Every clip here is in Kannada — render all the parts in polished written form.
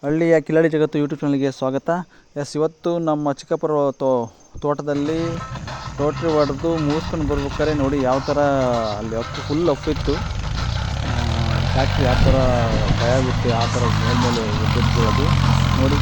ಹಳ್ಳಿಯ ಕಿಲಾಡಿ ಜಗತ್ತು ಯೂಟ್ಯೂಬ್ ಚಾನಲ್ಗೆ ಸ್ವಾಗತ. ಇವತ್ತು ನಮ್ಮ ಚಿಕ್ಕಪ್ಪರ ತೋಟದಲ್ಲಿ ರೋಟ್ರಿ ಹೊಡೆದು ಮುಗಿಸ್ಕೊಂಡು ಬರ್ಬೇಕಾದ್ರೆ ನೋಡಿ ಯಾವ ಥರ ಅಲ್ಲಿ ಫುಲ್ ಇತ್ತು. ಟ್ಯಾಕ್ಟ್ರಿ ಯಾವ ಥರ ಭಯ ಆಗುತ್ತೆ, ಆ ಥರ ಮೇಲ್ಮೇಲೆ ಎದ್ದಿದ್ದು ನೋಡಿ.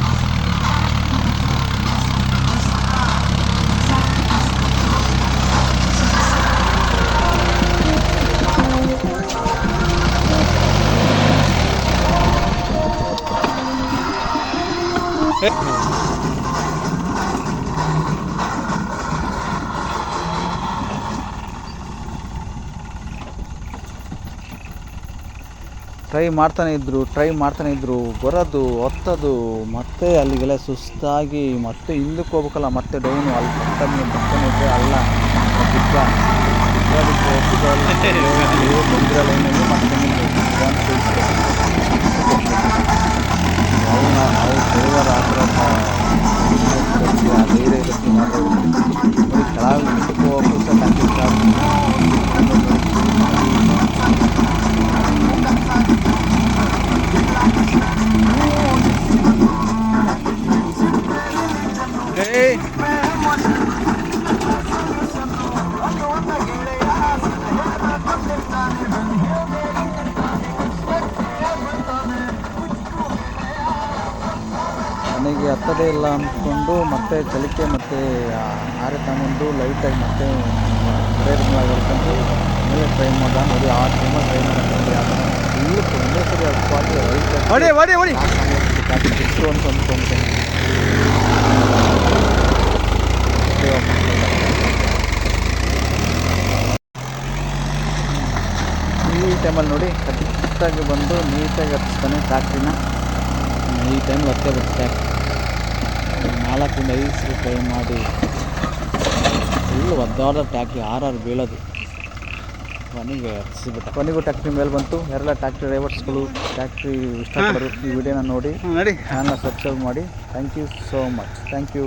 ಟ್ರೈ ಮಾಡ್ತಾನೆ ಇದ್ದರು ಬರೋದು ಹೊತ್ತದು ಮತ್ತೆ ಅಲ್ಲಿಗೆಲ್ಲ ಸುಸ್ತಾಗಿ ಮತ್ತೆ ಹಿಂದಕ್ಕೆ ಹೋಗ್ಬೇಕಲ್ಲ, ಮತ್ತೆ ಡೌನು ಅಲ್ಲಿ ಪಕ್ಕನೇ ಇದ್ದರೆ ಅಲ್ಲ ಬಂದಿರೋ ಲೈನಲ್ಲಿ ಮತ್ತೆ ನಾವು ಡ್ರೈವರ್ ಆ ಥರ ಧೈರ್ಯ ಇರುತ್ತೆ ನೋಡಿ. ಕೆಳಗೆ ಮುಂದಕ್ಕೆ ಹೋಗೋಕ್ಕೂ ಮನೆಗೆ ಹತ್ತದೇ ಇಲ್ಲ ಅಂದ್ಕೊಂಡು ಮತ್ತೆ ಚಲಿಕೆ ಮತ್ತು ಆರೆ ತಗೊಂಡು ಲೈಟಾಗಿ ಮತ್ತೆ ಬ್ರೇಕ್ ಮಾಡ್ಕೊಂಡು ಮೇಲೆ ಟ್ರೈ ಮಾಡೋಣ ನೋಡಿ. ಆ ತುಂಬ ಟ್ರೈ ಮಾಡ್ಕೊಂಡು ಯಾವ ಥರ ಫುಲ್ಲು ಒಂದೇ ಸರಿ ಅಪ್ಪಾಗಿ ಬಿಟ್ಟರು ಅಂತ ಅಂದ್ಕೊಂತೇನೆ. ಈ ಟೈಮಲ್ಲಿ ನೋಡಿ ಕರೆಕ್ಟಾಗಿ ಬಂದು ನೀಟಾಗಿ ಹತ್ತಿಸ್ತಾನೆ ಟ್ಯಾಕ್ಟ್ರಿನ. ಈ ಟೈಮಲ್ಲಿ ಹತ್ತೇ ಬರುತ್ತೆ 4ರಿಂದ 5 ಸರಿ ಟ್ರೈ ಮಾಡಿ ಫುಲ್ಲು ಒದ್ದಾದ ಟ್ಯಾಕ್ಟ್ರಿ ಆರು ಬೀಳೋದು. ಕೊನೆಗೆ ಹತ್ತಿಸಿಬಿಟ್ಟು ಕೊನೆಗೂ ಟ್ಯಾಕ್ಟ್ರಿ ಮೇಲೆ ಬಂತು. ಯಾರೆಲ್ಲ ಟ್ಯಾಕ್ಟ್ರಿ ಡ್ರೈವರ್ಸ್ಗಳು ಟ್ಯಾಕ್ಟ್ರಿ ಇಷ್ಟಪಡೋರು ಈ ವಿಡಿಯೋನ ನೋಡಿ ಚಾನಲ್ ಸಬ್ಸ್ಕ್ರೈಬ್ ಮಾಡಿ. Thank you so much. Thank you.